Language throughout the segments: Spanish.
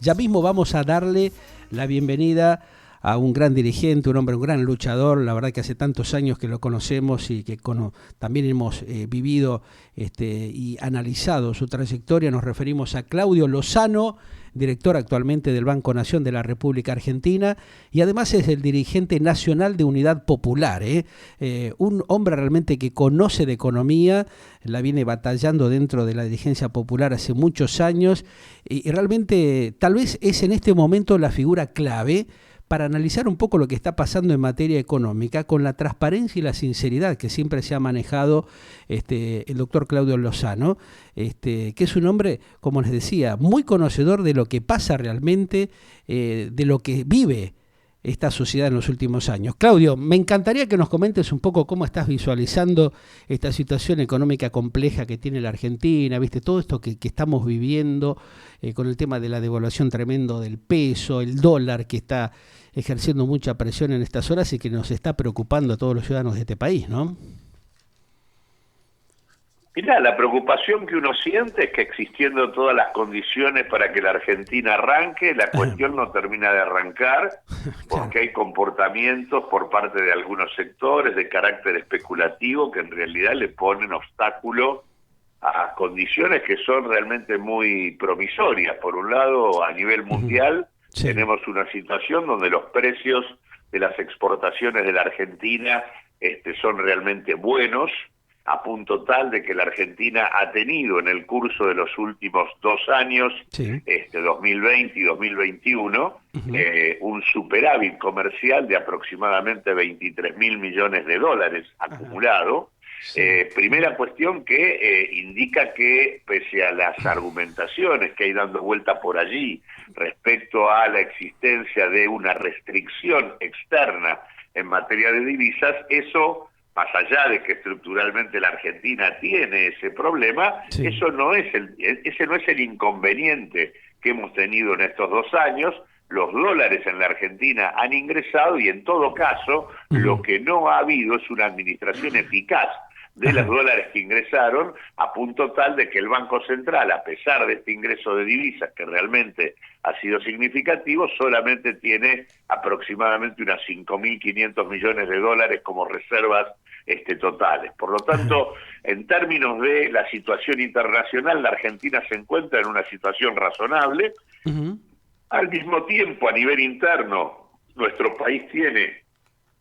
Ya mismo vamos a darle la bienvenida a un gran dirigente, un hombre, un gran luchador. La verdad que hace tantos años que lo conocemos y que también hemos vivido y analizado su trayectoria. Nos referimos a Claudio Lozano, director actualmente del Banco Nación de la República Argentina, y además es el dirigente nacional de Unidad Popular, un hombre realmente que conoce de economía, la viene batallando dentro de la dirigencia popular hace muchos años, y realmente tal vez es en este momento la figura clave para analizar un poco lo que está pasando en materia económica con la transparencia y la sinceridad que siempre se ha manejado el doctor Claudio Lozano, que es un hombre, como les decía, muy conocedor de lo que pasa realmente, de lo que vive esta sociedad en los últimos años. Claudio, me encantaría que nos comentes un poco cómo estás visualizando esta situación económica compleja que tiene la Argentina, viste, todo esto que estamos viviendo con el tema de la devaluación tremendo del peso, el dólar que está ejerciendo mucha presión en estas horas y que nos está preocupando a todos los ciudadanos de este país, ¿no? Mirá, la preocupación que uno siente es que existiendo todas las condiciones para que la Argentina arranque, la cuestión no termina de arrancar, porque hay comportamientos por parte de algunos sectores de carácter especulativo que en realidad le ponen obstáculo a condiciones que son realmente muy promisorias. Por un lado, a nivel mundial, tenemos una situación donde los precios de las exportaciones de la Argentina son realmente buenos, a punto tal de que la Argentina ha tenido en el curso de los últimos 2 años, 2020 y 2021, un superávit comercial de aproximadamente 23.000 millones de dólares acumulado. Primera cuestión que indica que, pese a las argumentaciones que hay dando vuelta por allí respecto a la existencia de una restricción externa en materia de divisas, eso, más allá de que estructuralmente la Argentina tiene ese problema, ese no es el inconveniente que hemos tenido en estos 2 años. Los dólares en la Argentina han ingresado y en todo caso lo que no ha habido es una administración eficaz de los dólares que ingresaron, a punto tal de que el Banco Central, a pesar de este ingreso de divisas que realmente ha sido significativo, solamente tiene aproximadamente unas 5.500 millones de dólares como reservas totales. Por lo tanto, en términos de la situación internacional, la Argentina se encuentra en una situación razonable. Al mismo tiempo, a nivel interno, nuestro país tiene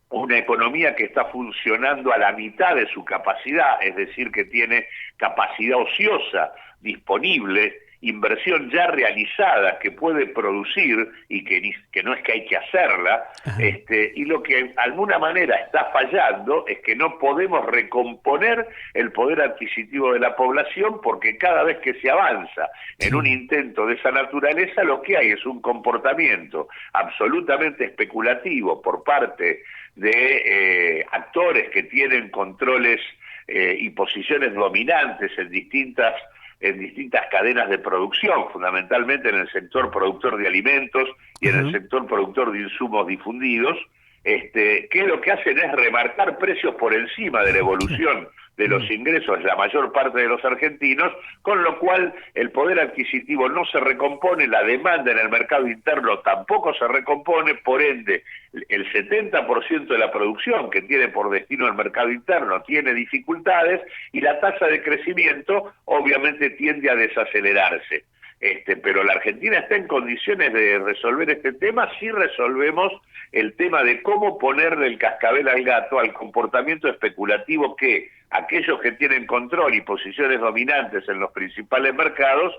una economía que está funcionando a la mitad de su capacidad, es decir, que tiene capacidad ociosa disponible, inversión ya realizada que puede producir y que no es que hay que hacerla, y lo que de alguna manera está fallando es que no podemos recomponer el poder adquisitivo de la población, porque cada vez que se avanza en un intento de esa naturaleza, lo que hay es un comportamiento absolutamente especulativo por parte de actores que tienen controles y posiciones dominantes en distintas cadenas de producción, fundamentalmente en el sector productor de alimentos y en el sector productor de insumos difundidos, que lo que hacen es remarcar precios por encima de la evolución de los ingresos de la mayor parte de los argentinos, con lo cual el poder adquisitivo no se recompone, la demanda en el mercado interno tampoco se recompone, por ende el 70% de la producción que tiene por destino el mercado interno tiene dificultades y la tasa de crecimiento obviamente tiende a desacelerarse. Pero la Argentina está en condiciones de resolver este tema si resolvemos el tema de cómo ponerle el cascabel al gato al comportamiento especulativo que aquellos que tienen control y posiciones dominantes en los principales mercados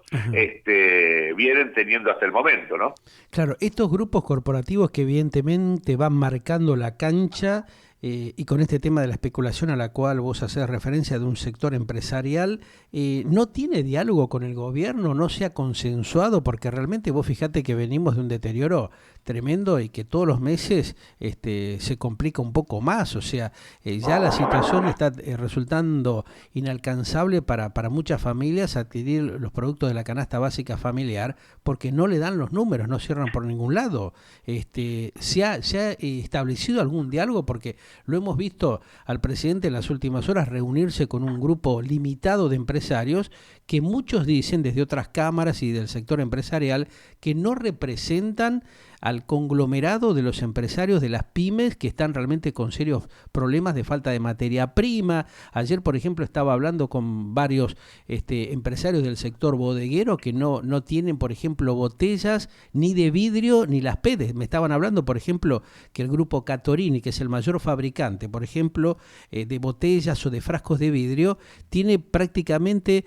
vienen teniendo hasta el momento, ¿no? Claro, estos grupos corporativos que evidentemente van marcando la cancha y con este tema de la especulación a la cual vos hacés referencia de un sector empresarial, ¿no tiene diálogo con el gobierno? ¿No se ha consensuado? Porque realmente vos fijate que venimos de un deterioro tremendo y que todos los meses se complica un poco más, o sea, ya la situación está resultando inalcanzable para muchas familias adquirir los productos de la canasta básica familiar porque no le dan los números, no cierran por ningún lado. ¿Se ha establecido algún diálogo? Porque lo hemos visto al presidente en las últimas horas reunirse con un grupo limitado de empresarios que muchos dicen desde otras cámaras y del sector empresarial que no representan al conglomerado de los empresarios de las pymes que están realmente con serios problemas de falta de materia prima. Ayer, por ejemplo, estaba hablando con varios empresarios del sector bodeguero que no tienen, por ejemplo, botellas ni de vidrio ni las PETs. Me estaban hablando, por ejemplo, que el grupo Catorini, que es el mayor fabricante, por ejemplo, de botellas o de frascos de vidrio, tiene prácticamente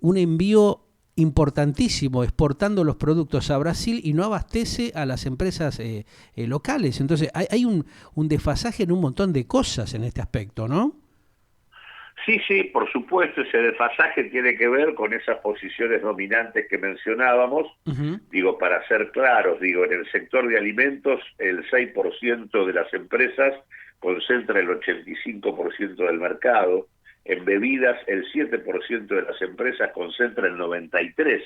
un envío importantísimo exportando los productos a Brasil y no abastece a las empresas locales. Entonces hay un desfasaje en un montón de cosas en este aspecto, ¿no? Sí, por supuesto, ese desfasaje tiene que ver con esas posiciones dominantes que mencionábamos. Digo, para ser claros, en el sector de alimentos el 6% de las empresas concentra el 85% del mercado. En bebidas, el 7% de las empresas concentra el 93%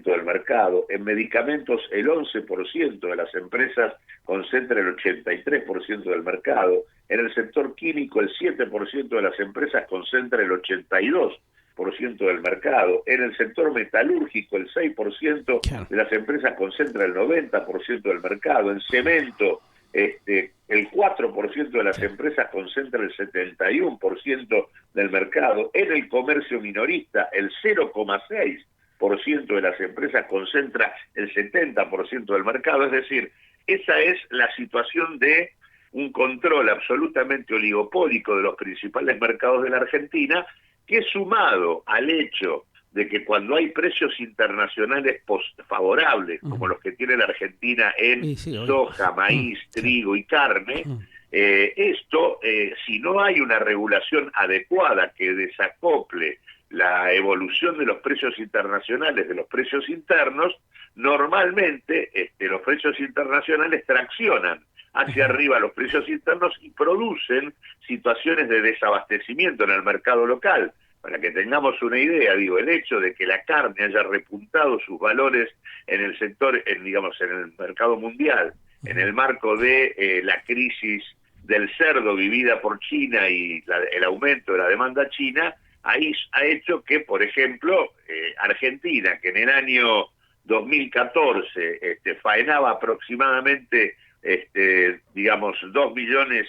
del mercado. En medicamentos, el 11% de las empresas concentra el 83% del mercado. En el sector químico, el 7% de las empresas concentra el 82% del mercado. En el sector metalúrgico, el 6% de las empresas concentra el 90% del mercado. En cemento, el 4% de las empresas concentra el 71% del mercado. En el comercio minorista, el 0,6% de las empresas concentra el 70% del mercado. Es decir, esa es la situación de un control absolutamente oligopólico de los principales mercados de la Argentina, que sumado al hecho de que cuando hay precios internacionales favorables, como los que tiene la Argentina en soja, maíz, trigo y carne, esto, si no hay una regulación adecuada que desacople la evolución de los precios internacionales de los precios internos, normalmente los precios internacionales traccionan hacia arriba los precios internos y producen situaciones de desabastecimiento en el mercado local. Para que tengamos una idea, el hecho de que la carne haya repuntado sus valores en el sector, en el mercado mundial, en el marco de la crisis del cerdo vivida por China y el aumento de la demanda china, ahí ha hecho que, por ejemplo, Argentina, que en el año 2014 faenaba aproximadamente, 2 millones,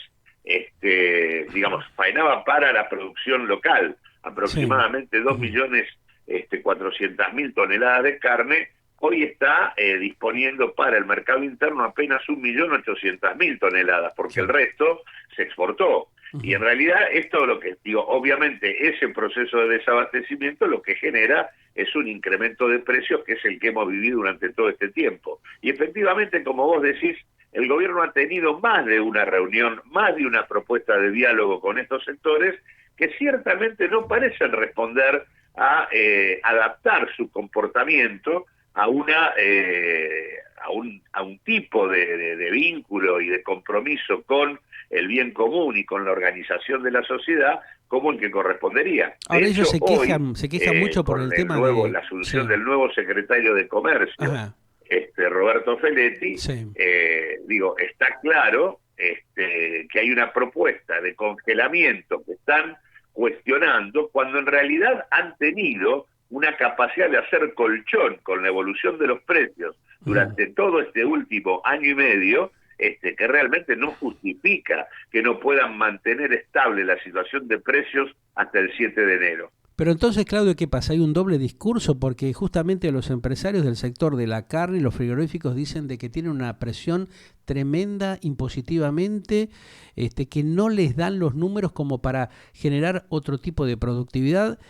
faenaba para la producción local, aproximadamente 2.400.000 toneladas de carne, hoy está disponiendo para el mercado interno apenas 1.800.000 toneladas, porque el resto se exportó. Y en realidad esto lo que obviamente ese proceso de desabastecimiento lo que genera es un incremento de precios que es el que hemos vivido durante todo este tiempo. Y efectivamente, como vos decís, el gobierno ha tenido más de una reunión, más de una propuesta de diálogo con estos sectores que ciertamente no parecen responder a adaptar su comportamiento a un tipo de vínculo y de compromiso con el bien común y con la organización de la sociedad como el que correspondería. Ahora ellos se quejan mucho por el tema de la asunción del nuevo secretario de Comercio, Roberto Feletti. Está claro que hay una propuesta de congelamiento que están cuestionando cuando en realidad han tenido una capacidad de hacer colchón con la evolución de los precios durante todo este último año y medio, que realmente no justifica que no puedan mantener estable la situación de precios hasta el 7 de enero. Pero entonces, Claudio, ¿qué pasa? Hay un doble discurso porque justamente los empresarios del sector de la carne y los frigoríficos dicen de que tienen una presión tremenda impositivamente, que no les dan los números como para generar otro tipo de productividad.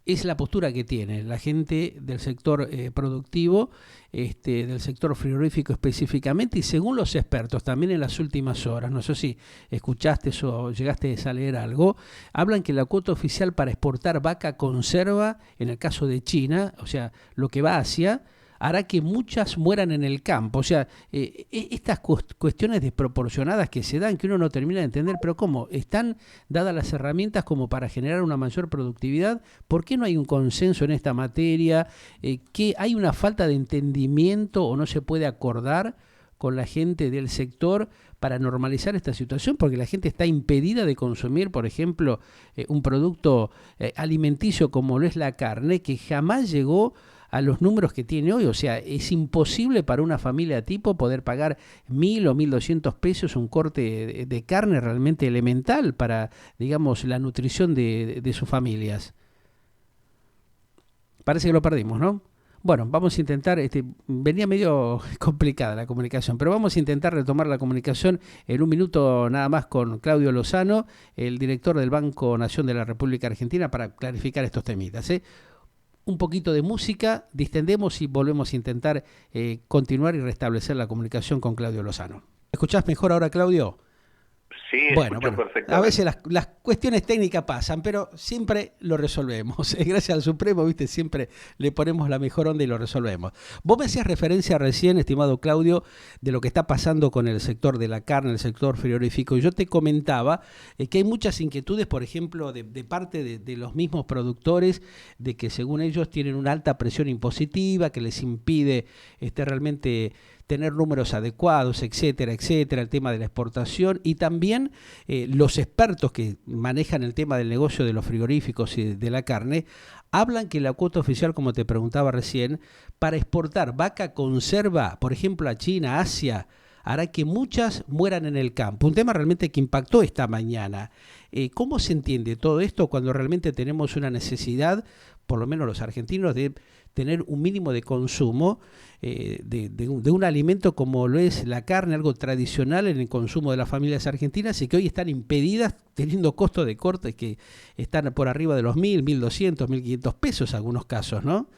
Es la postura que tiene la gente del sector productivo, del sector frigorífico específicamente, y según los expertos, también en las últimas horas, no sé si escuchaste o llegaste a leer algo, hablan que la cuota oficial para exportar vaca conserva, en el caso de China, o sea, lo que va hacia, hará que muchas mueran en el campo. O sea, estas cuestiones desproporcionadas que se dan, que uno no termina de entender, pero ¿cómo? ¿Están dadas las herramientas como para generar una mayor productividad? ¿Por qué no hay un consenso en esta materia? ¿Que hay una falta de entendimiento o no se puede acordar con la gente del sector para normalizar esta situación? Porque la gente está impedida de consumir, por ejemplo, un producto alimenticio como lo es la carne, que jamás llegó a los números que tiene hoy. O sea, es imposible para una familia tipo poder pagar 1.000 o 1.200 pesos un corte de carne realmente elemental para, digamos, la nutrición de sus familias. Parece que lo perdimos, ¿no? Bueno, vamos a intentar, venía medio complicada la comunicación, pero vamos a intentar retomar la comunicación en un minuto nada más con Claudio Lozano, el director del Banco Nación de la República Argentina, para clarificar estos temitas, ¿eh? Un poquito de música, distendemos y volvemos a intentar continuar y restablecer la comunicación con Claudio Lozano. ¿Me escuchás mejor ahora, Claudio? Sí, Bueno, perfectamente. A veces las cuestiones técnicas pasan, pero siempre lo resolvemos. Gracias al Supremo, viste, siempre le ponemos la mejor onda y lo resolvemos. Vos me hacías referencia recién, estimado Claudio, de lo que está pasando con el sector de la carne, el sector frigorífico, y yo te comentaba que hay muchas inquietudes, por ejemplo, de parte de los mismos productores, de que según ellos tienen una alta presión impositiva que les impide realmente tener números adecuados, etcétera, etcétera, el tema de la exportación, y también los expertos que manejan el tema del negocio de los frigoríficos y de la carne, hablan que la cuota oficial, como te preguntaba recién, para exportar vaca conserva, por ejemplo, a China, Asia, hará que muchas mueran en el campo. Un tema realmente que impactó esta mañana. ¿Cómo se entiende todo esto cuando realmente tenemos una necesidad, por lo menos los argentinos, de tener un mínimo de consumo de un alimento como lo es la carne, algo tradicional en el consumo de las familias argentinas, y que hoy están impedidas teniendo costos de corte que están por arriba de los 1.000, 1.200, 1.500 pesos en algunos casos, ¿no?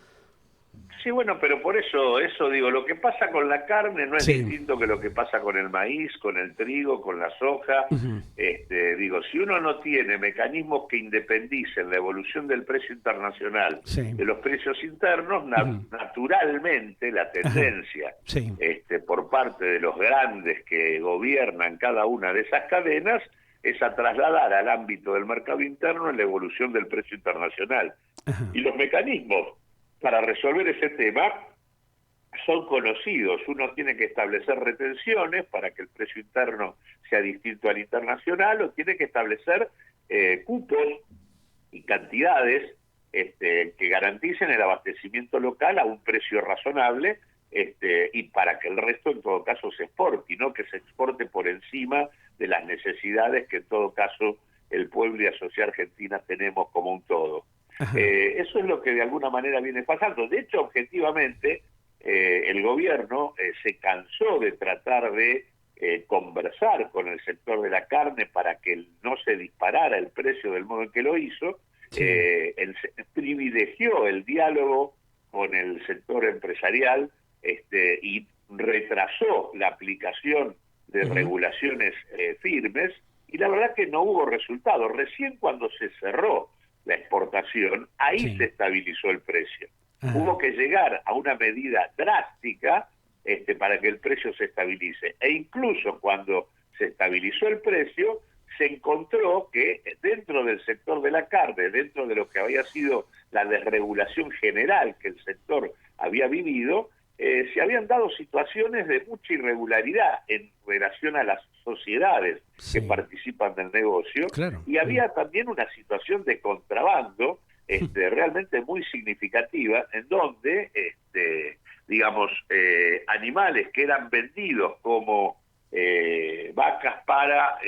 Sí, bueno, pero por eso digo, lo que pasa con la carne no es distinto que lo que pasa con el maíz, con el trigo, con la soja. Digo, si uno no tiene mecanismos que independicen la evolución del precio internacional de los precios internos, naturalmente la tendencia por parte de los grandes que gobiernan cada una de esas cadenas es a trasladar al ámbito del mercado interno la evolución del precio internacional. Y los mecanismos para resolver ese tema son conocidos. Uno tiene que establecer retenciones para que el precio interno sea distinto al internacional, o tiene que establecer cupos y cantidades que garanticen el abastecimiento local a un precio razonable, y para que el resto en todo caso se exporte, y no que se exporte por encima de las necesidades que en todo caso el pueblo y la sociedad argentina tenemos como un todo. Eso es lo que de alguna manera viene pasando. De hecho, objetivamente, el gobierno se cansó de tratar de conversar con el sector de la carne para que no se disparara el precio del modo en que lo hizo. Privilegió el diálogo con el sector empresarial y retrasó la aplicación de regulaciones firmes, y la verdad que no hubo resultado. Recién cuando se cerró la exportación, ahí se estabilizó el precio. Hubo que llegar a una medida drástica para que el precio se estabilice. E incluso cuando se estabilizó el precio, se encontró que dentro del sector de la carne, dentro de lo que había sido la desregulación general que el sector había vivido, se habían dado situaciones de mucha irregularidad en relación a las sociedades que participan del negocio, y había también una situación de contrabando realmente muy significativa, en donde animales que eran vendidos como vacas para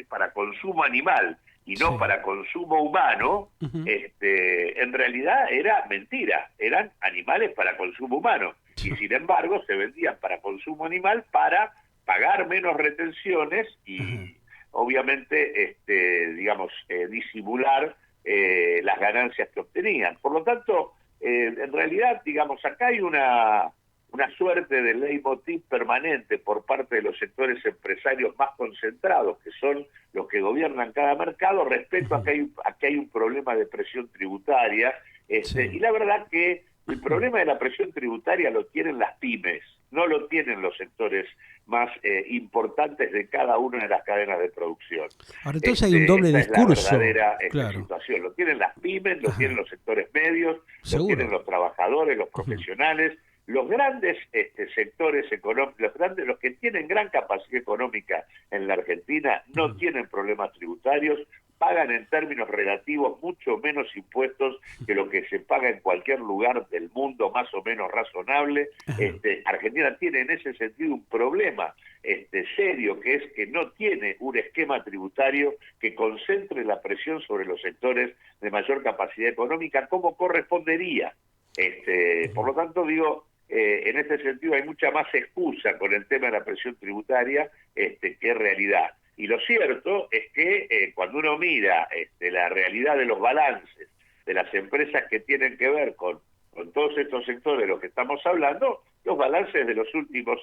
para consumo animal y no para consumo humano, en realidad era mentira, eran animales para consumo humano, y sin embargo se vendían para consumo animal para pagar menos retenciones y obviamente disimular las ganancias que obtenían. Por lo tanto, en realidad, acá hay una suerte de leitmotiv permanente por parte de los sectores empresarios más concentrados, que son los que gobiernan cada mercado, respecto a que hay un problema de presión tributaria. Y la verdad que el problema de la presión tributaria lo tienen las pymes, no lo tienen los sectores más importantes de cada una de las cadenas de producción. Ahora, entonces hay un doble discurso. Es la verdadera situación. Lo tienen las pymes, lo tienen los sectores medios, lo tienen los trabajadores, los profesionales. los grandes sectores económicos, los que tienen gran capacidad económica en la Argentina, no tienen problemas tributarios, pagan en términos relativos mucho menos impuestos que lo que se paga en cualquier lugar del mundo más o menos razonable. Argentina tiene en ese sentido un problema serio, que es que no tiene un esquema tributario que concentre la presión sobre los sectores de mayor capacidad económica como correspondería. Por lo tanto, digo, en este sentido hay mucha más excusa con el tema de la presión tributaria que realidad. Y lo cierto es que cuando uno mira la realidad de los balances de las empresas que tienen que ver con todos estos sectores de los que estamos hablando, los balances de los últimos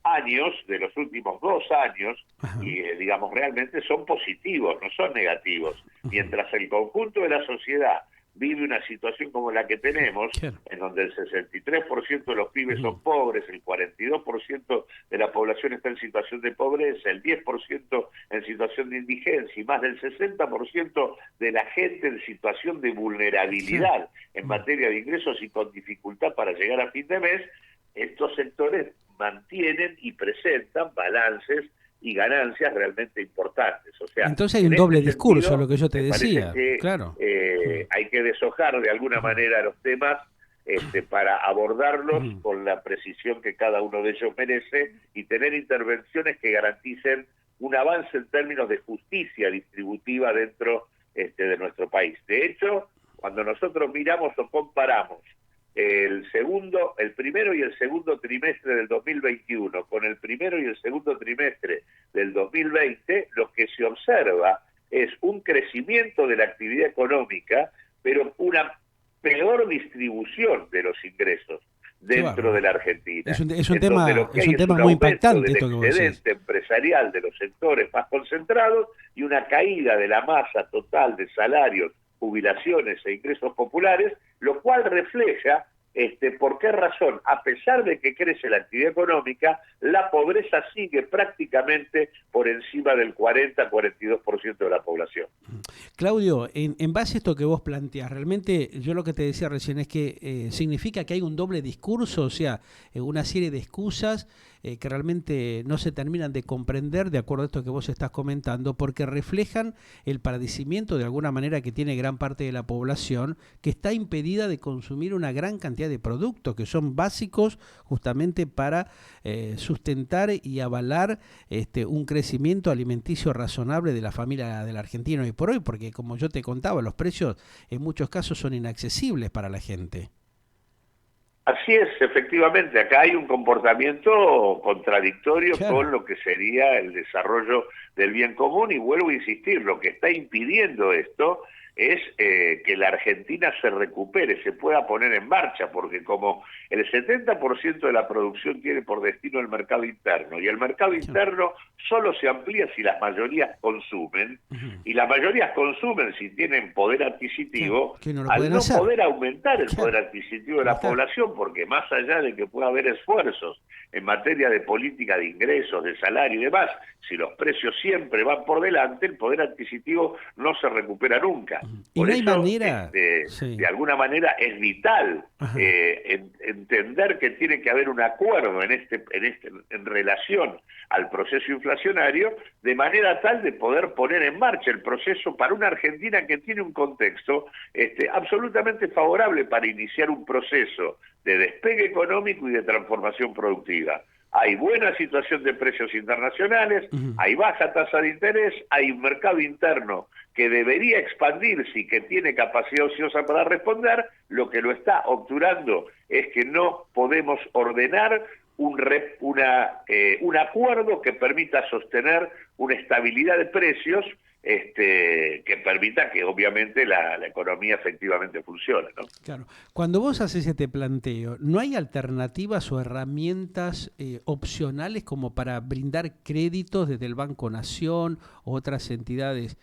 años, de los últimos 2 años, y digamos realmente son positivos, no son negativos. Mientras el conjunto de la sociedad vive una situación como la que tenemos, en donde el 63% de los pibes son pobres, el 42% de la población está en situación de pobreza, el 10% en situación de indigencia y más del 60% de la gente en situación de vulnerabilidad en materia de ingresos y con dificultad para llegar a fin de mes, estos sectores mantienen y presentan balances y ganancias realmente importantes. O sea, entonces hay un doble discurso, sentido, lo que yo te decía. Que, claro. Hay que deshojar de alguna manera los temas para abordarlos con la precisión que cada uno de ellos merece y tener intervenciones que garanticen un avance en términos de justicia distributiva dentro de nuestro país. De hecho, cuando nosotros miramos o comparamos el primero y el segundo trimestre del 2021 con el primero y el segundo trimestre del 2020, lo que se observa es un crecimiento de la actividad económica, pero una peor distribución de los ingresos dentro de la Argentina. Es un tema muy impactante esto que vos decís. El excedente empresarial de los sectores más concentrados y una caída de la masa total de salarios, jubilaciones e ingresos populares, lo cual refleja por qué razón, a pesar de que crece la actividad económica, la pobreza sigue prácticamente por encima del 40-42% de la población. Claudio, en base a esto que vos planteás, realmente yo lo que te decía recién es que significa que hay un doble discurso, o sea, una serie de excusas que realmente no se terminan de comprender de acuerdo a esto que vos estás comentando, porque reflejan el padecimiento de alguna manera que tiene gran parte de la población, que está impedida de consumir una gran cantidad de productos que son básicos justamente para sustentar y avalar un crecimiento alimenticio razonable de la familia del argentino hoy por hoy, porque como yo te contaba, los precios en muchos casos son inaccesibles para la gente. Así es, efectivamente, acá hay un comportamiento contradictorio con lo que sería el desarrollo del bien común, y vuelvo a insistir, lo que está impidiendo esto es que la Argentina se recupere, se pueda poner en marcha, porque como el 70% de la producción tiene por destino el mercado interno, y el mercado interno solo se amplía si las mayorías consumen, y las mayorías consumen si tienen poder adquisitivo, al no poder aumentar el poder adquisitivo de la población, porque más allá de que pueda haber esfuerzos en materia de política de ingresos, de salario y demás, si los precios siempre van por delante, el poder adquisitivo no se recupera nunca. Y por no hay eso, manera, de alguna manera es vital entender que tiene que haber un acuerdo en relación al proceso inflacionario, de manera tal de poder poner en marcha el proceso para una Argentina que tiene un contexto absolutamente favorable para iniciar un proceso de despegue económico y de transformación productiva. Hay buena situación de precios internacionales, hay baja tasa de interés, hay un mercado interno que debería expandirse y que tiene capacidad ociosa para responder. Lo que lo está obturando es que no podemos ordenar un acuerdo que permita sostener una estabilidad de precios que permita que obviamente la economía efectivamente funcione, ¿no? Claro. Cuando vos haces este planteo, ¿no hay alternativas o herramientas opcionales como para brindar créditos desde el Banco Nación o otras entidades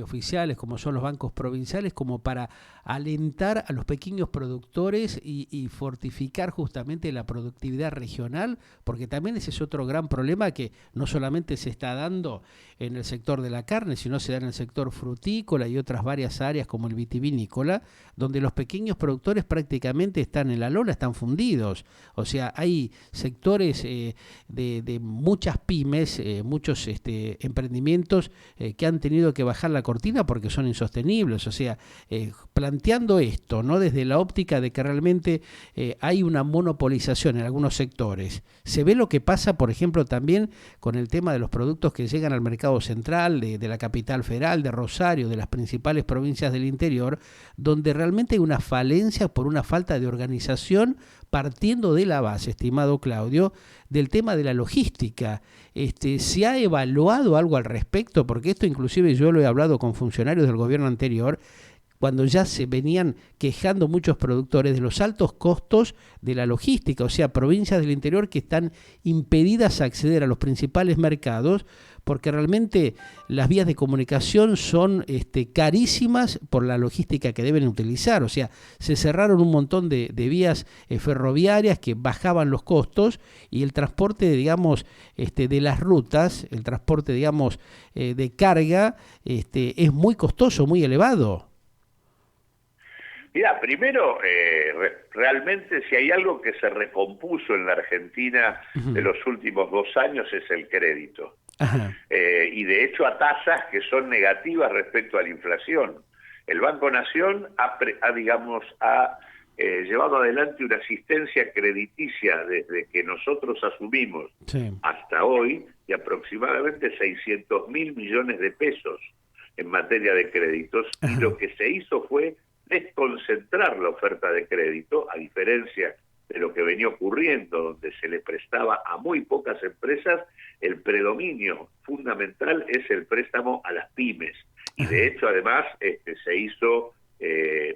oficiales, como son los bancos provinciales, como para alentar a los pequeños productores y fortificar justamente la productividad regional, porque también ese es otro gran problema que no solamente se está dando en el sector de la carne, sino se da en el sector frutícola y otras varias áreas como el vitivinícola, donde los pequeños productores prácticamente están en la lona, están fundidos. O sea, hay sectores de muchas pymes, muchos emprendimientos que han tenido que bajar la cortina porque son insostenibles. O sea, planteando esto, ¿no? Desde la óptica de que realmente hay una monopolización en algunos sectores. Se ve lo que pasa, por ejemplo, también con el tema de los productos que llegan al mercado central de la capital federal, de Rosario, de las principales provincias del interior, donde realmente hay una falencia por una falta de organización, partiendo de la base, estimado Claudio, del tema de la logística. ¿Se ha evaluado algo al respecto? Porque esto inclusive yo lo he hablado con funcionarios del gobierno anterior, cuando ya se venían quejando muchos productores de los altos costos de la logística, o sea, provincias del interior que están impedidas a acceder a los principales mercados, porque realmente las vías de comunicación son carísimas por la logística que deben utilizar. O sea, se cerraron un montón de vías ferroviarias que bajaban los costos, y el transporte, digamos, de las rutas, el transporte, digamos, de carga, es muy costoso, muy elevado. Mira, primero, realmente si hay algo que se recompuso en la Argentina de los últimos 2 años es el crédito. Y de hecho a tasas que son negativas respecto a la inflación. El Banco Nación ha llevado adelante una asistencia crediticia desde que nosotros asumimos hasta hoy de aproximadamente 600.000 millones de pesos en materia de créditos. Y lo que se hizo fue desconcentrar la oferta de crédito, a diferencia de lo que venía ocurriendo, donde se le prestaba a muy pocas empresas. El predominio fundamental es el préstamo a las pymes. Y de hecho, además, se hizo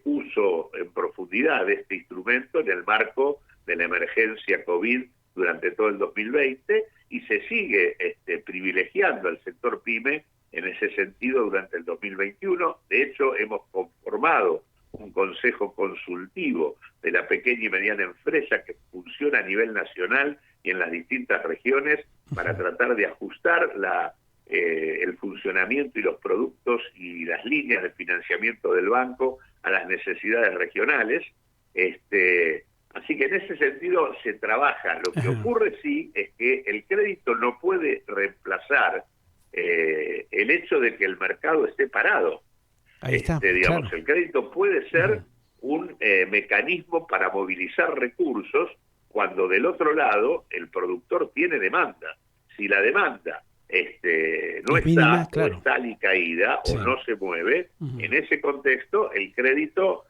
uso en profundidad de este instrumento en el marco de la emergencia COVID durante todo el 2020, y se sigue privilegiando al sector pyme en ese sentido durante el 2021. De hecho, hemos conformado un consejo consultivo de la pequeña y mediana empresa que funciona a nivel nacional y en las distintas regiones para tratar de ajustar el funcionamiento y los productos y las líneas de financiamiento del banco a las necesidades regionales. Así que en ese sentido se trabaja. Lo que ocurre sí es que el crédito no puede reemplazar el hecho de que el mercado esté parado. Ahí está, digamos, claro. El crédito puede ser un mecanismo para movilizar recursos cuando del otro lado el productor tiene demanda. Si la demanda no está, mínima, claro, o está alicaída o no se mueve, en ese contexto el crédito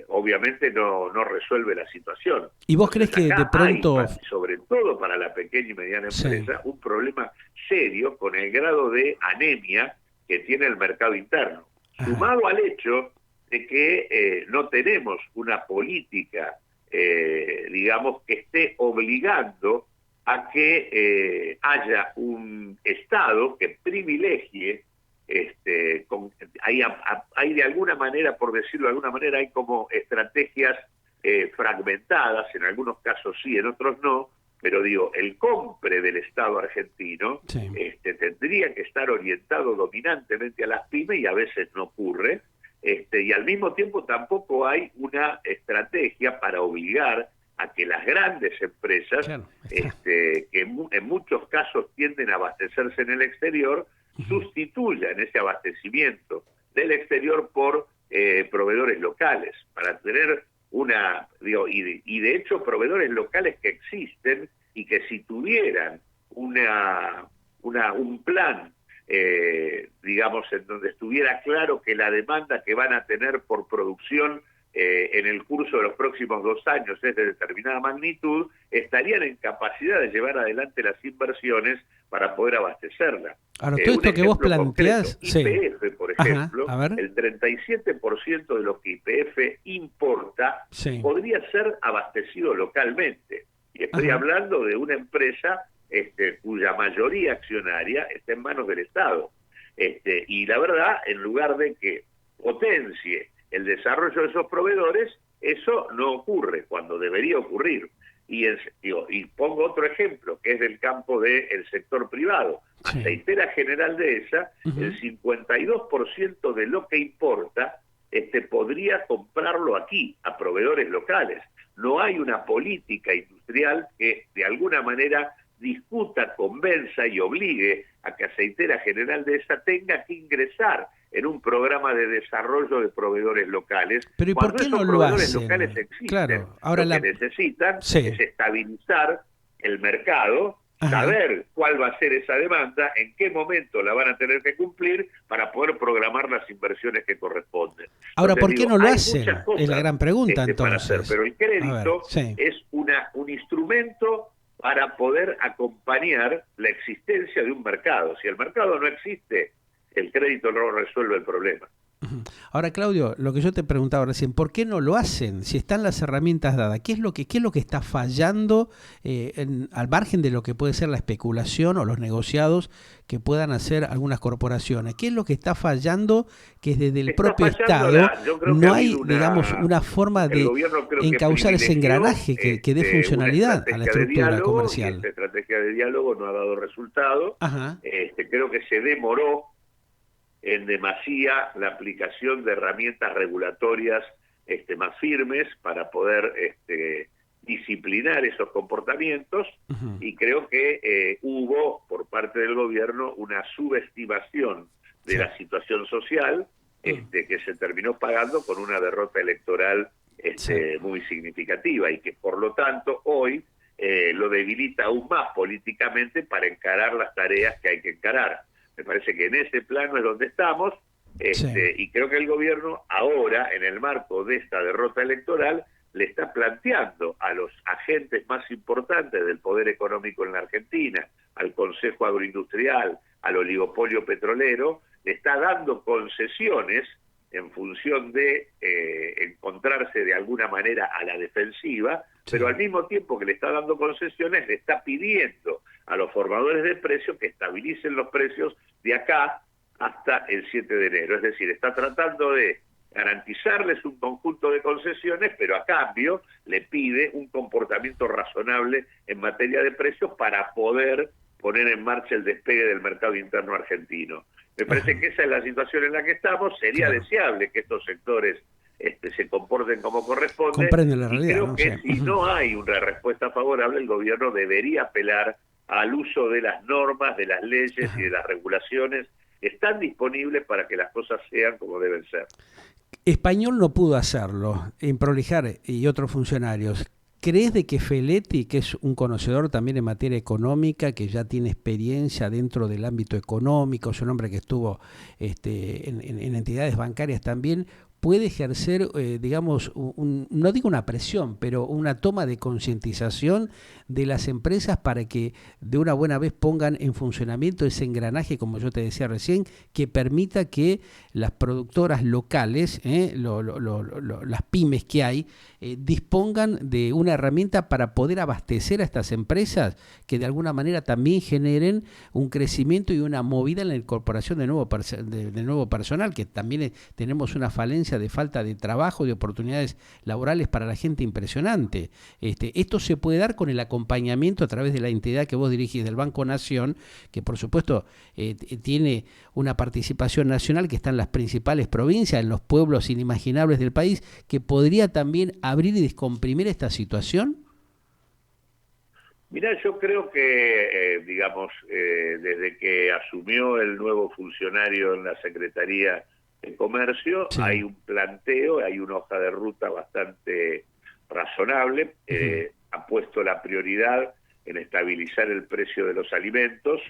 obviamente no resuelve la situación. ¿Y vos crees que de pronto, hay, sobre todo para la pequeña y mediana empresa, un problema serio con el grado de anemia que tiene el mercado interno, sumado al hecho de que no tenemos una política, digamos, que esté obligando a que haya un Estado que privilegie, hay de alguna manera, por decirlo de alguna manera, hay como estrategias fragmentadas, en algunos casos sí, en otros no, pero digo, el compre del Estado argentino tendría que estar orientado dominantemente a las pymes, y a veces no ocurre, y al mismo tiempo tampoco hay una estrategia para obligar a que las grandes empresas, que en muchos casos tienden a abastecerse en el exterior, sustituyan ese abastecimiento del exterior por proveedores locales, para tener y de hecho proveedores locales que existen y que si tuvieran un plan, digamos, en donde estuviera claro que la demanda que van a tener por producción en el curso de los próximos 2 años es de determinada magnitud, estarían en capacidad de llevar adelante las inversiones para poder abastecerla. Ahora, todo esto que vos planteás, YPF, por ejemplo, el 37% de lo que YPF importa podría ser abastecido localmente. Y estoy hablando de una empresa cuya mayoría accionaria está en manos del Estado. Y la verdad, en lugar de que potencie el desarrollo de esos proveedores, eso no ocurre cuando debería ocurrir. Y pongo otro ejemplo, que es del campo del sector privado. Sí. Aceitera General Dehesa, el 52% de lo que importa podría comprarlo aquí, a proveedores locales. No hay una política industrial que de alguna manera discuta, convenza y obligue a que Aceitera General Dehesa tenga que ingresar en un programa de desarrollo de proveedores locales. Pero ¿y por qué no lo proveedores hacen? locales existen. Claro, ahora lo que necesitan es estabilizar el mercado, saber cuál va a ser esa demanda, en qué momento la van a tener que cumplir para poder programar las inversiones que corresponden. Ahora, Entonces, ¿por qué no lo hacen? Es la gran pregunta, entonces. Para hacer, pero el crédito es un instrumento para poder acompañar la existencia de un mercado. Si el mercado no existe, el crédito no resuelve el problema. Ahora, Claudio, lo que yo te preguntaba recién, ¿por qué no lo hacen? Si están las herramientas dadas, ¿qué es lo que está fallando al margen de lo que puede ser la especulación o los negociados que puedan hacer algunas corporaciones? ¿Qué es lo que está fallando que desde el propio Estado no hay, digamos, una forma de encauzar ese engranaje que dé funcionalidad a la estructura comercial? Esta estrategia de diálogo no ha dado resultado. Creo que se demoró en demasía la aplicación de herramientas regulatorias más firmes para poder disciplinar esos comportamientos, y creo que hubo por parte del gobierno una subestimación de la situación social que se terminó pagando con una derrota electoral muy significativa, y que por lo tanto hoy lo debilita aún más políticamente para encarar las tareas que hay que encarar. Me parece que en ese plano es donde estamos, y creo que el gobierno ahora, en el marco de esta derrota electoral, le está planteando a los agentes más importantes del poder económico en la Argentina, al Consejo Agroindustrial, al oligopolio petrolero, le está dando concesiones en función de encontrarse de alguna manera a la defensiva, pero al mismo tiempo que le está dando concesiones, le está pidiendo a los formadores de precios que estabilicen los precios de acá hasta el 7 de enero. Es decir, está tratando de garantizarles un conjunto de concesiones, pero a cambio le pide un comportamiento razonable en materia de precios para poder poner en marcha el despegue del mercado interno argentino. Me parece que esa es la situación en la que estamos. Sería deseable que estos sectores se comporten como corresponde. Comprenden la realidad, creo que si no hay una respuesta favorable, el gobierno debería apelar al uso de las normas, de las leyes y de las regulaciones que están disponibles para que las cosas sean como deben ser. Español no pudo hacerlo, en Prolijar y otros funcionarios. ¿Crees de que Feletti, que es un conocedor también en materia económica, que ya tiene experiencia dentro del ámbito económico, es un hombre que estuvo en entidades bancarias también, puede ejercer, digamos, no digo una presión, pero una toma de concientización de las empresas para que de una buena vez pongan en funcionamiento ese engranaje, como yo te decía recién, que permita que las productoras locales, las pymes que hay, dispongan de una herramienta para poder abastecer a estas empresas que de alguna manera también generen un crecimiento y una movida en la incorporación de nuevo personal, que también tenemos una falencia de falta de trabajo, de oportunidades laborales para la gente impresionante. Esto se puede dar con el acompañamiento a través de la entidad que vos dirigís del Banco Nación, que por supuesto tiene una participación nacional que está en las principales provincias, en los pueblos inimaginables del país, que podría también abrir y descomprimir esta situación. Mirá, yo creo que, desde que asumió el nuevo funcionario en la Secretaría de Comercio, hay un planteo, hay una hoja de ruta bastante razonable, ha puesto la prioridad en estabilizar el precio de los alimentos,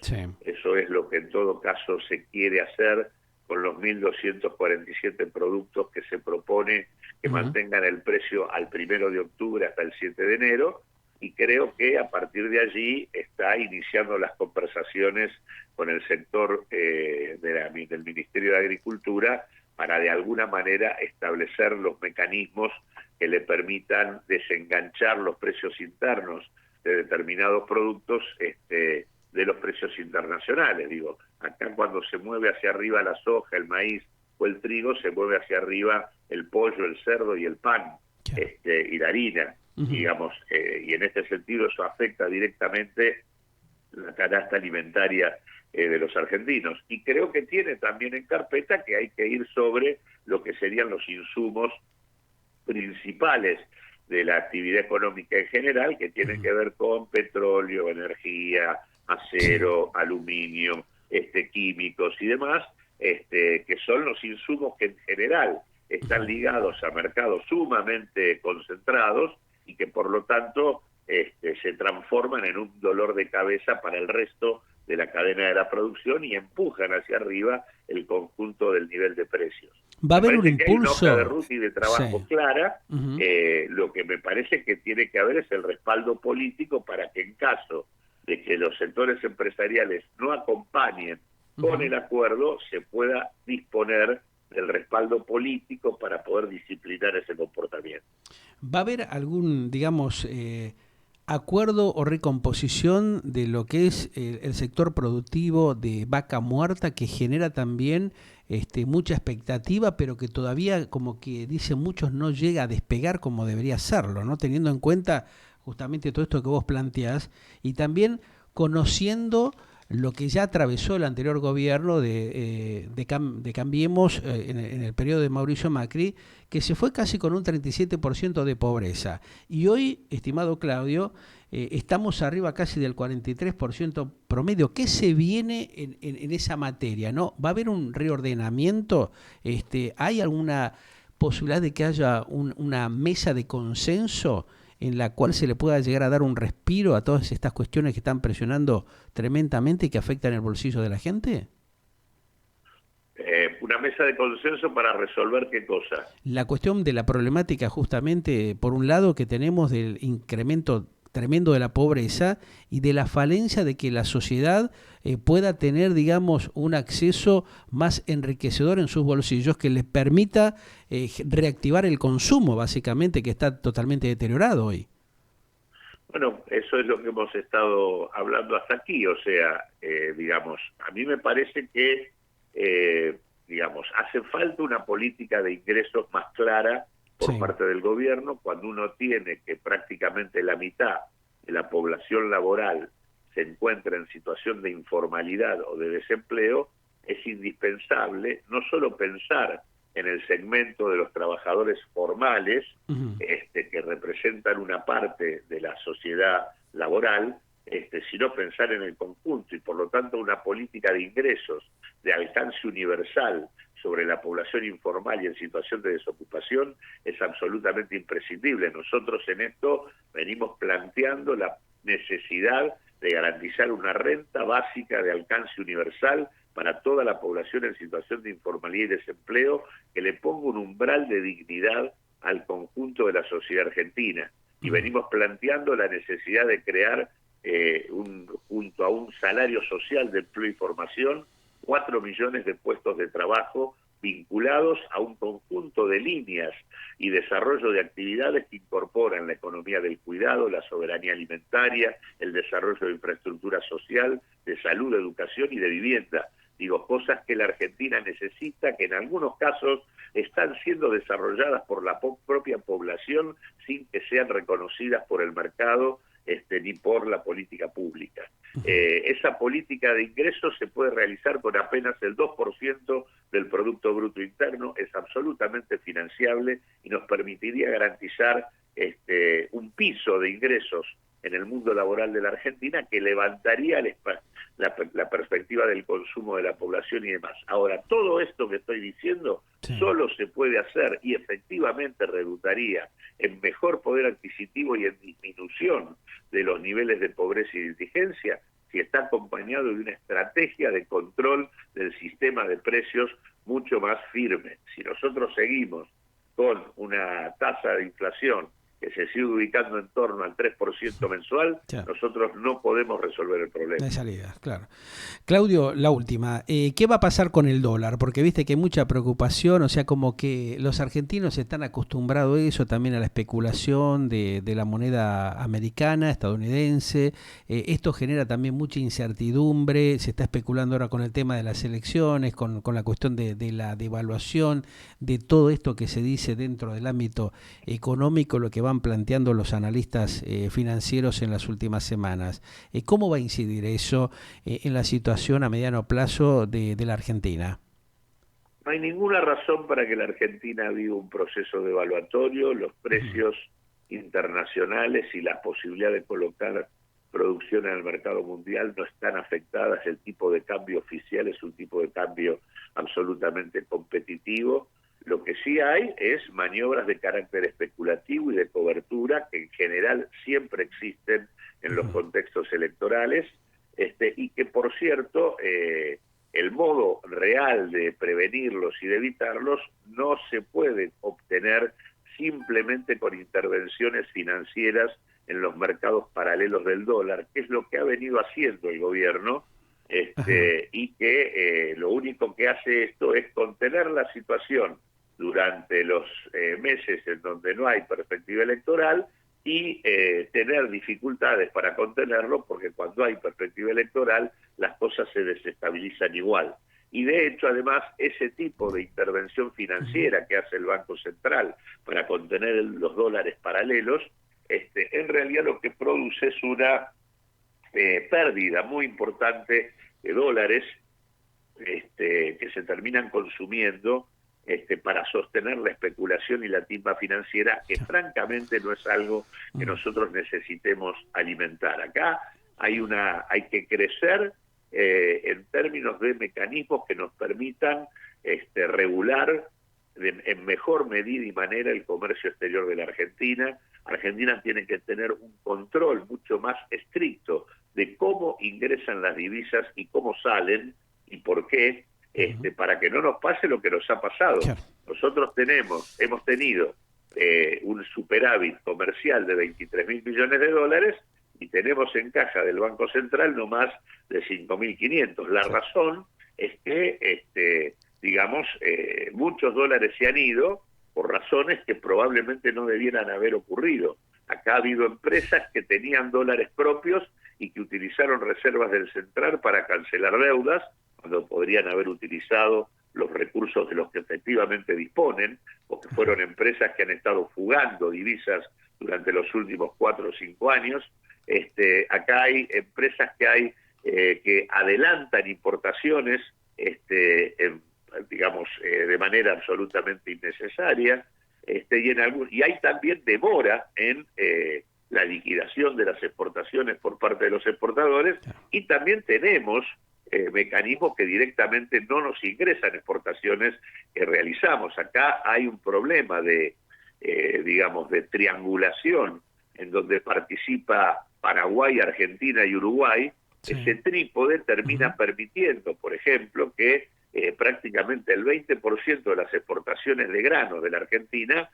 eso es lo que en todo caso se quiere hacer con los 1.247 productos que se propone que mantengan el precio al 1 de octubre hasta el 7 de enero, y creo que a partir de allí está iniciando las conversaciones con el sector del Ministerio de Agricultura para de alguna manera establecer los mecanismos que le permitan desenganchar los precios internos de determinados productos de los precios internacionales. Digo, acá cuando se mueve hacia arriba la soja, el maíz o el trigo, se mueve hacia arriba el pollo, el cerdo y el pan, y la harina, digamos, y en este sentido eso afecta directamente la canasta alimentaria de los argentinos. Y creo que tiene también en carpeta que hay que ir sobre lo que serían los insumos principales de la actividad económica en general, que tienen que ver con petróleo, energía, acero, aluminio, químicos y demás, que son los insumos que en general están ligados a mercados sumamente concentrados y que por lo tanto se transforman en un dolor de cabeza para el resto de la cadena de la producción y empujan hacia arriba el conjunto del nivel de precios. Va a haber un impulso. Hay una hoja de ruta y de trabajo clara. Lo que me parece que tiene que haber es el respaldo político para que en caso de que los sectores empresariales no acompañen con el acuerdo, se pueda disponer del respaldo político para poder disciplinar ese comportamiento. ¿Va a haber algún, digamos, acuerdo o recomposición de lo que es el sector productivo de vaca muerta, que genera también mucha expectativa, pero que todavía, como que dicen muchos, no llega a despegar como debería hacerlo, ¿no? Teniendo en cuenta justamente todo esto que vos planteás y también conociendo lo que ya atravesó el anterior gobierno de Cambiemos en el periodo de Mauricio Macri, que se fue casi con un 37% de pobreza. Y hoy, estimado Claudio, estamos arriba casi del 43% promedio. ¿Qué se viene en esa materia, no? ¿Va a haber un reordenamiento? ¿Hay alguna posibilidad de que haya una mesa de consenso en la cual se le pueda llegar a dar un respiro a todas estas cuestiones que están presionando tremendamente y que afectan el bolsillo de la gente? Una mesa de consenso para resolver qué cosa. La cuestión de la problemática justamente, por un lado, que tenemos del incremento tremendo de la pobreza y de la falencia de que la sociedad pueda tener, digamos, un acceso más enriquecedor en sus bolsillos que les permita reactivar el consumo, básicamente, que está totalmente deteriorado hoy. Bueno, eso es lo que hemos estado hablando hasta aquí, o sea, digamos, a mí me parece que, digamos, hace falta una política de ingresos más clara por parte del gobierno, cuando uno tiene que prácticamente la mitad de la población laboral se encuentra en situación de informalidad o de desempleo, es indispensable no solo pensar en el segmento de los trabajadores formales, que representan una parte de la sociedad laboral, sino pensar en el conjunto y por lo tanto una política de ingresos de alcance universal sobre la población informal y en situación de desocupación es absolutamente imprescindible. Nosotros en esto venimos planteando la necesidad de garantizar una renta básica de alcance universal para toda la población en situación de informalidad y desempleo, que le ponga un umbral de dignidad al conjunto de la sociedad argentina. Y venimos planteando la necesidad de crear, junto a un salario social de empleo y formación, 4 millones de puestos de trabajo vinculados a un conjunto de líneas y desarrollo de actividades que incorporan la economía del cuidado, la soberanía alimentaria, el desarrollo de infraestructura social, de salud, de educación y de vivienda. Digo, cosas que la Argentina necesita, que en algunos casos están siendo desarrolladas por la propia población sin que sean reconocidas por el mercado ni por la política pública. Esa política de ingresos se puede realizar con apenas el 2% del Producto Bruto Interno, es absolutamente financiable y nos permitiría garantizar un piso de ingresos en el mundo laboral de la Argentina que levantaría la perspectiva del consumo de la población y demás. Ahora, todo esto que estoy diciendo solo se puede hacer y efectivamente redundaría en mejor poder adquisitivo y en disminución de los niveles de pobreza y de indigencia si está acompañado de una estrategia de control del sistema de precios mucho más firme. Si nosotros seguimos con una tasa de inflación que se sigue ubicando en torno al 3% mensual, nosotros no podemos resolver el problema. De salida, claro. Claudio, la última. ¿Qué va a pasar con el dólar? Porque viste que hay mucha preocupación, o sea, como que los argentinos están acostumbrados a eso, también a la especulación de la moneda americana, estadounidense. Esto genera también mucha incertidumbre. Se está especulando ahora con el tema de las elecciones, con la cuestión de la devaluación, de todo esto que se dice dentro del ámbito económico, lo que van planteando los analistas financieros en las últimas semanas. ¿Cómo va a incidir eso en la situación a mediano plazo de la Argentina? No hay ninguna razón para que la Argentina viva un proceso devaluatorio. Los precios internacionales y la posibilidad de colocar producción en el mercado mundial no están afectadas. El tipo de cambio oficial es un tipo de cambio absolutamente competitivo. Lo que sí hay es maniobras de carácter especulativo y de cobertura que en general siempre existen en los contextos electorales, y que por cierto el modo real de prevenirlos y de evitarlos no se puede obtener simplemente con intervenciones financieras en los mercados paralelos del dólar, que es lo que ha venido haciendo el gobierno, y que lo único que hace esto es contener la situación durante los meses en donde no hay perspectiva electoral y tener dificultades para contenerlo, porque cuando hay perspectiva electoral las cosas se desestabilizan igual. Y de hecho, además, ese tipo de intervención financiera que hace el Banco Central para contener los dólares paralelos, en realidad lo que produce es una pérdida muy importante de dólares que se terminan consumiendo para sostener la especulación y la timba financiera, que francamente no es algo que nosotros necesitemos alimentar. Acá hay que crecer en términos de mecanismos que nos permitan regular en mejor medida y manera el comercio exterior de la Argentina. Argentina tiene que tener un control mucho más estricto de cómo ingresan las divisas y cómo salen y por qué, para que no nos pase lo que nos ha pasado. Claro. Nosotros hemos tenido un superávit comercial de 23.000 millones de dólares y tenemos en caja del Banco Central no más de 5.500. La razón es que, muchos dólares se han ido por razones que probablemente no debieran haber ocurrido. Acá ha habido empresas que tenían dólares propios y que utilizaron reservas del Central para cancelar deudas, cuando podrían haber utilizado los recursos de los que efectivamente disponen, porque fueron empresas que han estado fugando divisas durante los últimos 4 o 5 años. Acá hay empresas que adelantan importaciones, de manera absolutamente innecesaria, y hay también demora en la liquidación de las exportaciones por parte de los exportadores, y también tenemos mecanismos que directamente no nos ingresan exportaciones que realizamos. Acá hay un problema de triangulación en donde participa Paraguay, Argentina y Uruguay. Sí. Ese trípode termina permitiendo, por ejemplo, que prácticamente el 20% de las exportaciones de granos de la Argentina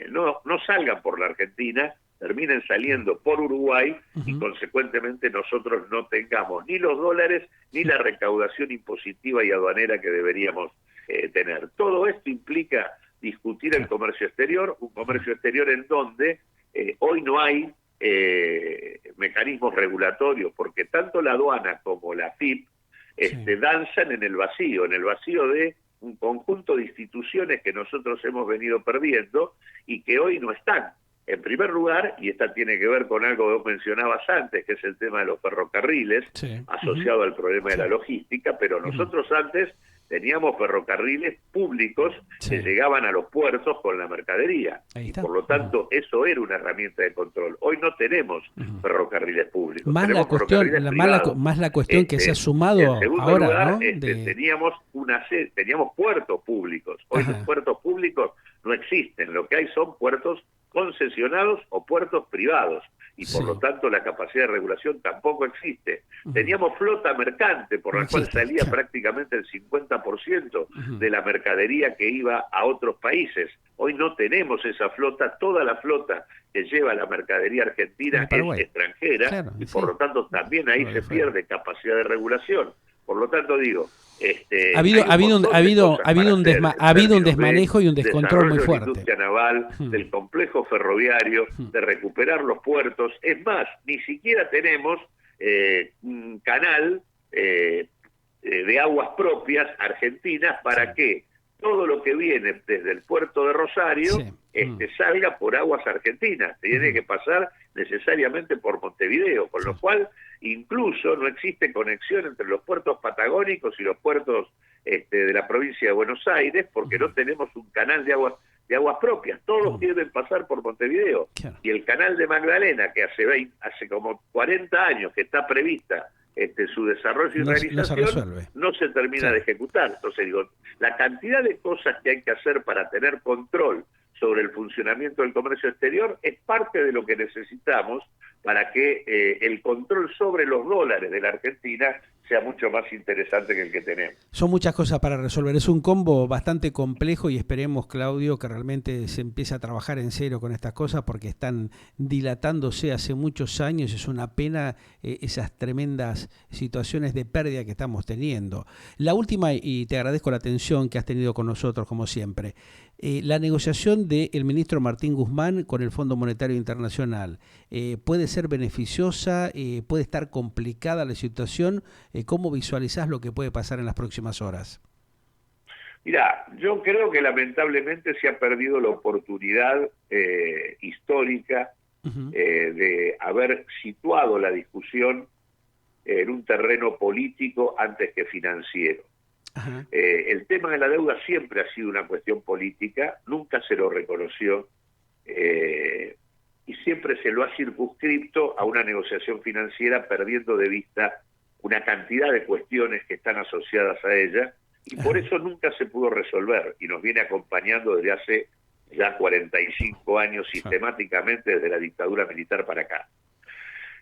no salgan por la Argentina, terminen saliendo por Uruguay y consecuentemente nosotros no tengamos ni los dólares ni la recaudación impositiva y aduanera que deberíamos tener. Todo esto implica discutir el comercio exterior, un comercio exterior en donde hoy no hay mecanismos regulatorios, porque tanto la aduana como la FIP danzan en el vacío de un conjunto de instituciones que nosotros hemos venido perdiendo y que hoy no están. En primer lugar, y esta tiene que ver con algo que vos mencionabas antes, que es el tema de los ferrocarriles, asociado al problema de la logística, pero nosotros antes teníamos ferrocarriles públicos que llegaban a los puertos con la mercadería. Y por lo tanto, eso era una herramienta de control. Hoy no tenemos ferrocarriles públicos. Más la cuestión que se ha sumado en segundo ahora, lugar, ¿no? Teníamos puertos públicos. Hoy los puertos públicos no existen. Lo que hay son puertos concesionados o puertos privados. y por lo tanto la capacidad de regulación tampoco existe. Teníamos flota mercante por la cual salía prácticamente el 50% de la mercadería que iba a otros países. Hoy no tenemos esa flota, toda la flota que lleva la mercadería argentina es extranjera, y por lo tanto también ahí se pierde capacidad de regulación. Por lo tanto digo, ha habido un desmanejo y un descontrol muy fuerte. De la industria naval, del complejo ferroviario, de recuperar los puertos. Es más, ni siquiera tenemos un canal de aguas propias argentinas para que todo lo que viene desde el puerto de Rosario salga por aguas argentinas. Tiene que pasar necesariamente por Montevideo, con lo cual incluso no existe conexión entre los puertos patagónicos y los puertos de la provincia de Buenos Aires, porque no tenemos un canal de aguas propias. Todos deben pasar por Montevideo. Y el canal de Magdalena, que hace como 40 años que está prevista su desarrollo y realización, no se termina de ejecutar. Entonces digo, la cantidad de cosas que hay que hacer para tener control sobre el funcionamiento del comercio exterior es parte de lo que necesitamos para que el control sobre los dólares de la Argentina sea mucho más interesante que el que tenemos. Son muchas cosas para resolver. Es un combo bastante complejo y esperemos, Claudio, que realmente se empiece a trabajar en serio con estas cosas porque están dilatándose hace muchos años. Es una pena esas tremendas situaciones de pérdida que estamos teniendo. La última, y te agradezco la atención que has tenido con nosotros, como siempre. La negociación del ministro Martín Guzmán con el Fondo Monetario Internacional, ¿puede ser beneficiosa? ¿Puede estar complicada la situación? ¿Cómo visualizás lo que puede pasar en las próximas horas? Mirá, yo creo que lamentablemente se ha perdido la oportunidad histórica de haber situado la discusión en un terreno político antes que financiero. El tema de la deuda siempre ha sido una cuestión política, nunca se lo reconoció y siempre se lo ha circunscripto a una negociación financiera, perdiendo de vista una cantidad de cuestiones que están asociadas a ella, y por eso nunca se pudo resolver, y nos viene acompañando desde hace ya 45 años sistemáticamente desde la dictadura militar para acá.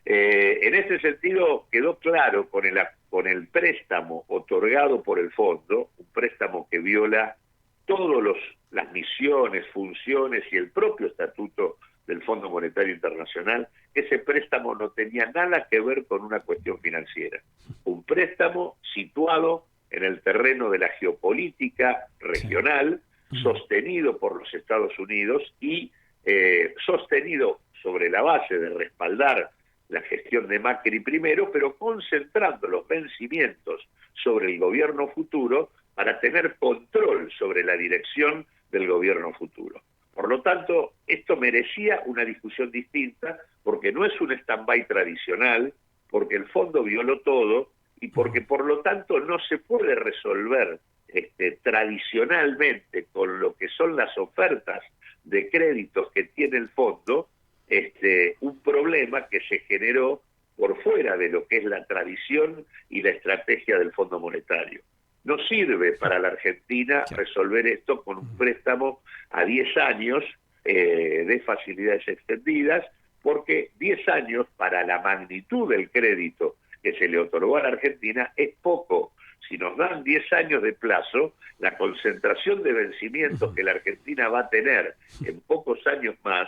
En este sentido quedó claro con el préstamo otorgado por el fondo, un préstamo que viola todas las misiones, funciones y el propio estatuto del Fondo Monetario Internacional. Ese préstamo no tenía nada que ver con una cuestión financiera. Un préstamo situado en el terreno de la geopolítica regional, sostenido por los Estados Unidos y sostenido sobre la base de respaldar la gestión de Macri primero, pero concentrando los vencimientos sobre el gobierno futuro para tener control sobre la dirección del gobierno futuro. Por lo tanto, esto merecía una discusión distinta, porque no es un stand-by tradicional, porque el fondo violó todo y porque por lo tanto no se puede resolver tradicionalmente con lo que son las ofertas de créditos que tiene el fondo, un problema que se generó por fuera de lo que es la tradición y la estrategia del Fondo Monetario. No sirve para la Argentina resolver esto con un préstamo a 10 años de facilidades extendidas, porque 10 años para la magnitud del crédito que se le otorgó a la Argentina es poco. Si nos dan 10 años de plazo, la concentración de vencimientos que la Argentina va a tener en pocos años más,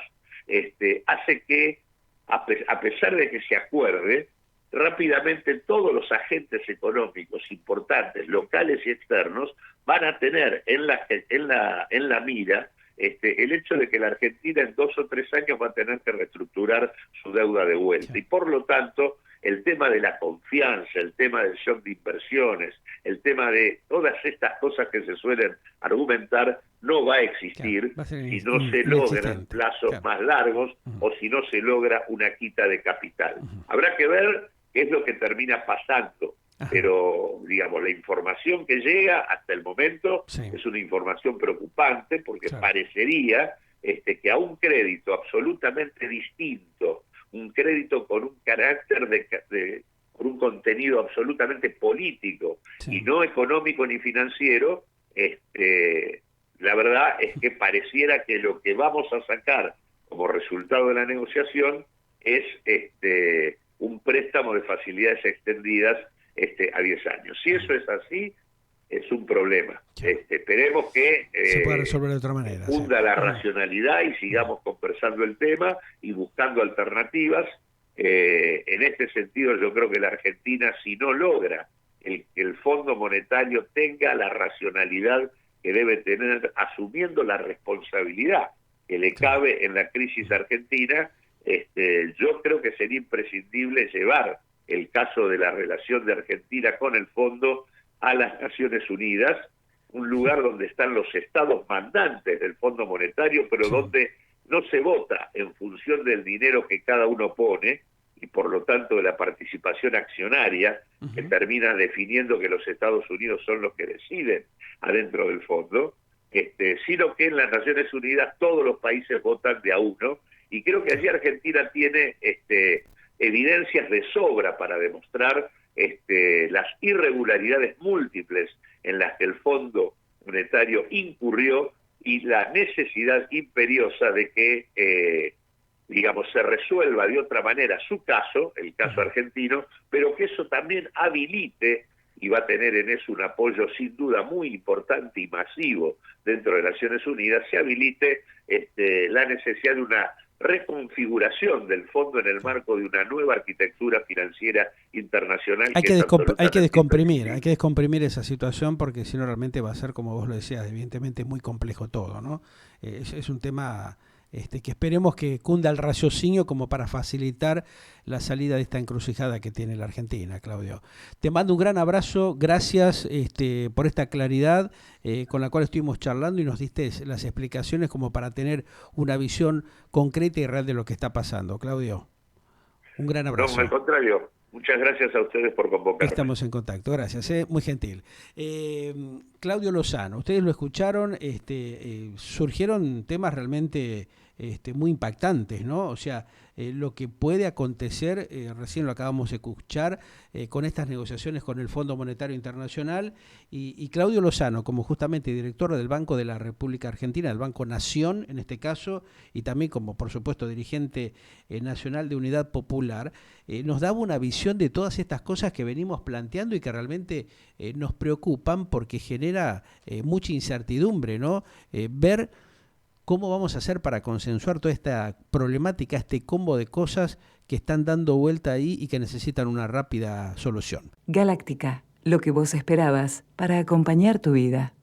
hace que, a pesar de que se acuerde, rápidamente todos los agentes económicos importantes, locales y externos, van a tener en la mira el hecho de que la Argentina en 2 o 3 años va a tener que reestructurar su deuda de vuelta. Y por lo tanto, el tema de la confianza, el tema del shock de inversiones, el tema de todas estas cosas que se suelen argumentar, no va a existir si no se logran plazos más largos o si no se logra una quita de capital. Habrá que ver qué es lo que termina pasando, pero digamos, la información que llega hasta el momento es una información preocupante, porque parecería que a un crédito absolutamente distinto, un crédito con un carácter con un contenido absolutamente político y no económico ni financiero, la verdad es que pareciera que lo que vamos a sacar como resultado de la negociación es un préstamo de facilidades extendidas a 10 años. Si eso es así, es un problema. Esperemos que se pueda resolver de otra manera. Funda la racionalidad y sigamos conversando el tema y buscando alternativas. En este sentido, yo creo que la Argentina, si no logra que el Fondo Monetario tenga la racionalidad que debe tener, asumiendo la responsabilidad que le cabe en la crisis argentina, yo creo que sería imprescindible llevar el caso de la relación de Argentina con el fondo a las Naciones Unidas, un lugar donde están los estados mandantes del Fondo Monetario, pero donde no se vota en función del dinero que cada uno pone, y por lo tanto de la participación accionaria, que termina definiendo que los Estados Unidos son los que deciden adentro del fondo, sino que en las Naciones Unidas todos los países votan de a uno, y creo que allí Argentina tiene evidencias de sobra para demostrar las irregularidades múltiples en las que el Fondo Monetario incurrió y la necesidad imperiosa de que se resuelva de otra manera su caso, el caso argentino, pero que eso también habilite, y va a tener en eso un apoyo sin duda muy importante y masivo dentro de Naciones Unidas, se habilite la necesidad de una reconfiguración del fondo en el marco de una nueva arquitectura financiera internacional. Hay que descomprimir esa situación, porque si no realmente va a ser, como vos lo decías, evidentemente muy complejo todo, ¿no? Es un tema que esperemos que cunda el raciocinio como para facilitar la salida de esta encrucijada que tiene la Argentina, Claudio. Te mando un gran abrazo, gracias por esta claridad con la cual estuvimos charlando y nos diste las explicaciones como para tener una visión concreta y real de lo que está pasando. Claudio, un gran abrazo. No, al contrario. Muchas gracias a ustedes por convocarme. Estamos en contacto, gracias, muy gentil. Claudio Lozano, ustedes lo escucharon, surgieron temas realmente muy impactantes, ¿no? O sea, lo que puede acontecer, recién lo acabamos de escuchar, con estas negociaciones con el Fondo Monetario Internacional, y Claudio Lozano, como justamente director del Banco de la República Argentina, del Banco Nación en este caso, y también como por supuesto dirigente nacional de Unidad Popular, nos daba una visión de todas estas cosas que venimos planteando y que realmente nos preocupan porque genera mucha incertidumbre, ¿no? Ver cómo vamos a hacer para consensuar toda esta problemática, este combo de cosas que están dando vuelta ahí y que necesitan una rápida solución. Galáctica, lo que vos esperabas para acompañar tu vida.